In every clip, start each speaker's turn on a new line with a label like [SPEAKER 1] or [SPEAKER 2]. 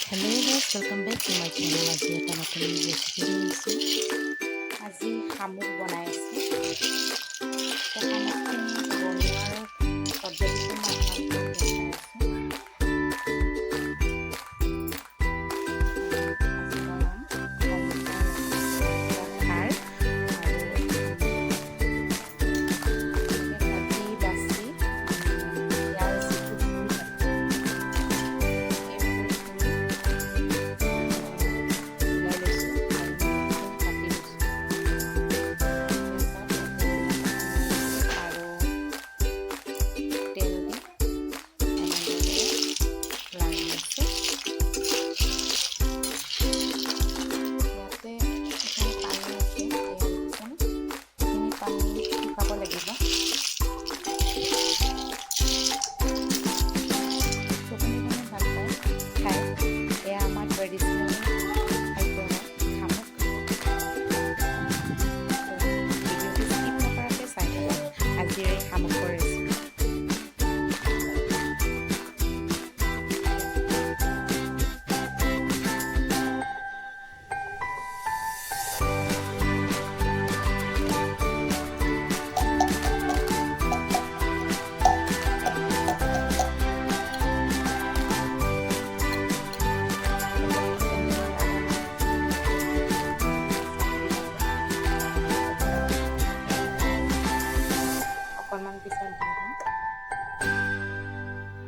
[SPEAKER 1] Hello guys, welcome back to my channel. আজি এটা নতুন ৰেচিপি লৈছোঁ। আজি শামুক বনাই আছোঁ। শামুকখিনি বনোৱাৰ পদ্ধতিটো মই আপোনালোকক দেখাই আছোঁ।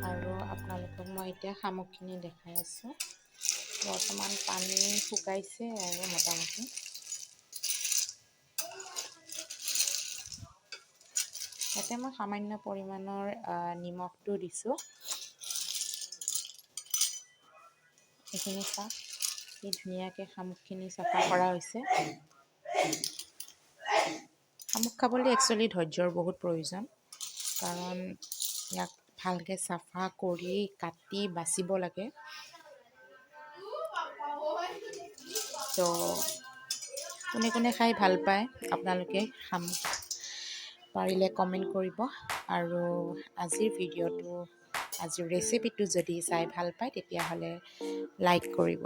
[SPEAKER 1] আৰু আপোনালোকক মই এতিয়া শামুকখিনি দেখাই আছোঁ। বৰ্তমান পানী শুকাইছে আৰু মোটামুটি ইয়াতে মই সামান্য পৰিমাণৰ নিমখটো দিছোঁ। এইখিনি চাওক, কি ধুনীয়াকৈ শামুকখিনি চাফা কৰা হৈছে। শামুক খাবলৈ একচুৱেলি ধৈৰ্য্যৰ বহুত প্ৰয়োজন, কাৰণ ইয়াক ভালকৈ চাফা কৰি কাটি বাচিব লাগে। তো কোনে কোনে খাই ভাল পায় আপোনালোকে শামুক পাৰিলে কমেণ্ট কৰিব। আৰু আজিৰ ৰেচিপিটো যদি চাই ভাল পায় তেতিয়াহ'লে লাইক কৰিব।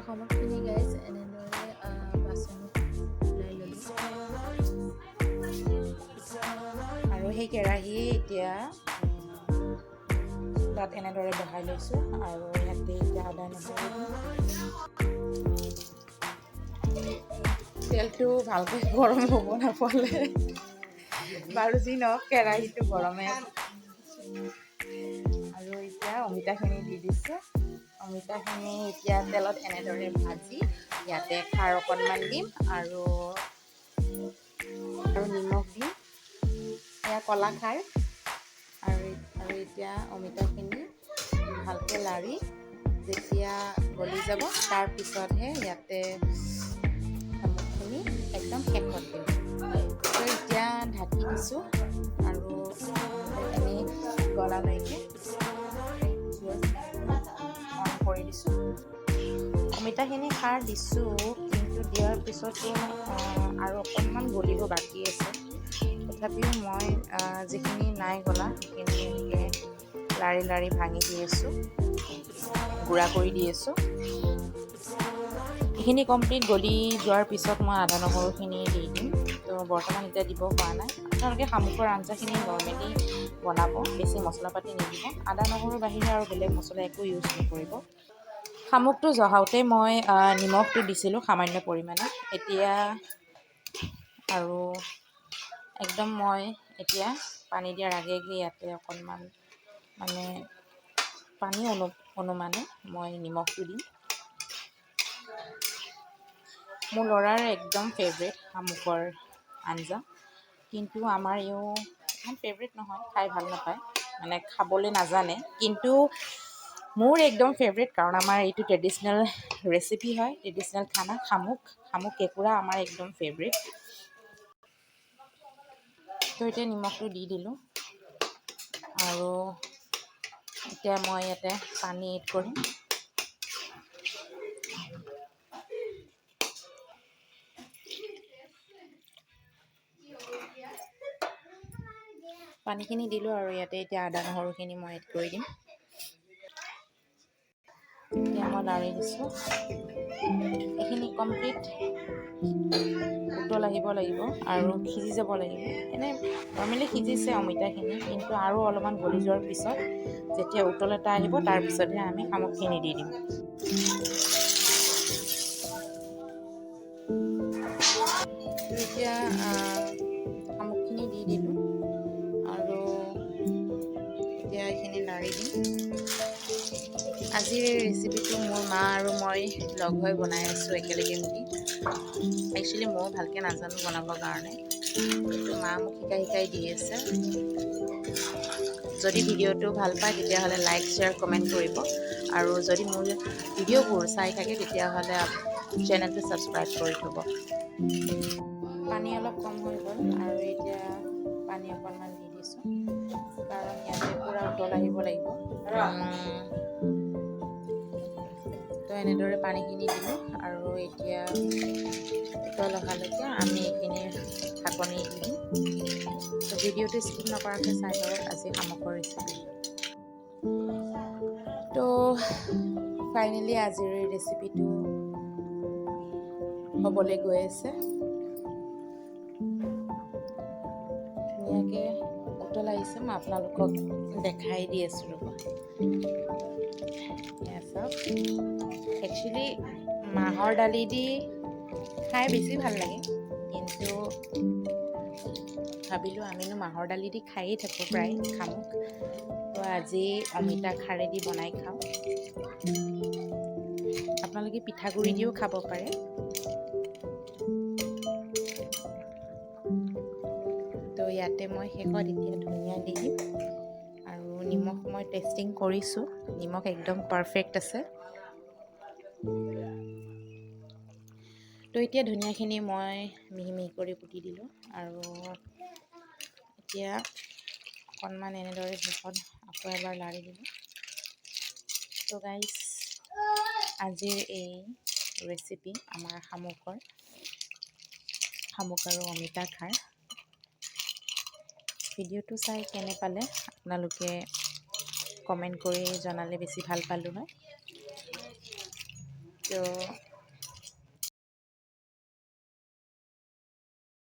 [SPEAKER 1] শামুকখিনি গাইজ এনেদৰে বাচনত ওলাই ল'লোঁ আৰু সেই কেৰাহী এতিয়া তাত এনেদৰে বহাই লৈছোঁ আৰু ইয়াতে এতিয়া আদা নহৰু তেলটো ভালকৈ গৰম হ'ব নাপালে বাৰু যি নহওক, কেৰাহীটো গৰমে আৰু এতিয়া অমিতাখিনি দি দিছোঁ। অমিতাখিনি এতিয়া তেলত এনেদৰে ভাজি ইয়াতে খাৰ অকণমান দিম আৰু নিমখ দিম, এয়া ক'লা খাৰ। আৰু এতিয়া অমিতাখিনি ভালকৈ লাৰি যেতিয়া গলি যাব তাৰপিছতহে ইয়াতে শামুকখিনি একদম শেষত দিম। তো এতিয়া ঢাকি দিছোঁ আৰু অমিতাখিনি গলালৈকে অন কৰি দিছোঁ। অমিতাখিনি খাৰ দিছোঁ, কিন্তু দিয়াৰ পিছতো আৰু অকণমান গলিব বাকী আছে। তথাপিও মই যিখিনি নাই গলা সেইখিনি এনেকৈ লাৰি লাৰি ভাঙি দি আছোঁ, গুড়া কৰি দি আছোঁ। এইখিনি কমপ্লিট গলি যোৱাৰ পিছত মই আদা নহৰুখিনি দি দিম। তো বৰ্তমান এতিয়া দিব পৰা নাই। আপোনালোকে শামুকৰ আঞ্জাখিনি নৰ্মেলি বনাব, বেছি মছলা পাতি নিদিব। আদা নহৰুৰ বাহিৰে আৰু বেলেগ মছলা একো ইউজ নকৰিব। শামুকটো জহাওঁতে মই নিমখটো দিছিলোঁ সামান্য পৰিমাণে। এতিয়া আৰু একদম মই এতিয়া পানী দিয়াৰ আগে ইয়াতে অকণমান মানে পানী অনুমানে মই নিমখটো দিম। মোৰ ল'ৰাৰ একদম ফেভৰেট শামুকৰ আঞ্জা, কিন্তু আমাৰ ইও ইমান ফেভৰেট নহয়, খাই ভাল নাপায়, মানে খাবলৈ নাজানে। কিন্তু মোৰ একদম ফেভৰেট, কাৰণ আমাৰ এইটো ট্ৰেডিশ্যনেল ৰেচিপি হয়, ট্ৰেডিশ্যনেল খানা। শামুক কেঁকুৰা আমাৰ একদম ফেভৰেট। তো এতিয়া নিমখটো দি দিলোঁ আৰু এতিয়া মই ইয়াতে পানী এড কৰিম। পানীখিনি দিলোঁ আৰু ইয়াতে এতিয়া আদা নহৰুখিনি মই এড কৰি দিম। এতিয়া মই লাৰি দিছোঁ। এইখিনি কমপ্লিট উতল আহিব লাগিব আৰু সিজি যাব লাগিব। এনেই নৰ্মেলি সিজিছে অমিতাখিনি, কিন্তু আৰু অলপমান গলি যোৱাৰ পিছত যেতিয়া উতল এটা আহিব তাৰপিছতহে আমি শামুকখিনি দি দিম। এতিয়া শামুকখিনি দি দিলোঁ আৰু এতিয়া এইখিনি লাৰি দিম। আজিৰ এই ৰেচিপিটো মোৰ মা আৰু মই লগ হৈ বনাই আছোঁ একেলগে মিলি। একচুৱেলি ময়ো ভালকৈ নাজানো বনাবৰ কাৰণে, কিন্তু মা মোক শিকাই দি আছে। যদি ভিডিঅ'টো ভাল পায় তেতিয়াহ'লে লাইক, শ্বেয়াৰ, কমেণ্ট কৰিব। আৰু যদি মোৰ ভিডিঅ'বোৰ চাই থাকে তেতিয়াহ'লে চেনেলটো ছাবস্ক্ৰাইব কৰি থ'ব। পানী অলপ কম হৈ গ'ল আৰু এতিয়া পানী অকণমান দি দিছোঁ, কাৰণ ইয়াতে পূৰা উতল আহিব লাগিব। তো এনেদৰে পানীখিনি দিলোঁ আৰু এতিয়া উতল অহালৈকে আমি এইখিনি ঢাকনি দি দিম। তো ভিডিঅ'টো স্কিপ নকৰাকৈ চাই থাকক আজি শামুকৰ ৰেচিপি। তো ফাইনেলি আজিৰ এই ৰেচিপিটো হ'বলৈ গৈ আছে। ধুনীয়াকৈ উতল আহিছে, মই আপোনালোকক দেখাই দি আছোঁ ৰ'ব। একচুৱেলি মাহৰ দালি দি খাই বেছি ভাল লাগে, কিন্তু ভাবিলোঁ আমিনো মাহৰ দালি দি খায়েই থাকোঁ প্ৰায় শামুক, তো আজি অমিতা খাৰে দি বনাই খাওঁ। আপোনালোকে পিঠাগুড়ি দিও খাব পাৰে। তো ইয়াতে মই শেষত এতিয়া ধনিয়া দি দিম আৰু নিমখ মই টেষ্টিং কৰিছোঁ, নিমখ একদম পাৰফেক্ট আছে। তো এতিয়া ধনিয়াখিনি মই মিহি মিহি কৰি কুটি দিলোঁ আৰু এতিয়া অকণমান এনেদৰে শেষত আকৌ এবাৰ লাৰি দিলোঁ। তো গাইজ, আজিৰ এই ৰেচিপি আমাৰ শামুক আৰু অমিতা খাৰ। ভিডিঅ'টো চাই কেনে পালে আপোনালোকে কমেণ্ট কৰি জনালে বেছি ভাল পালোঁ হয়। তো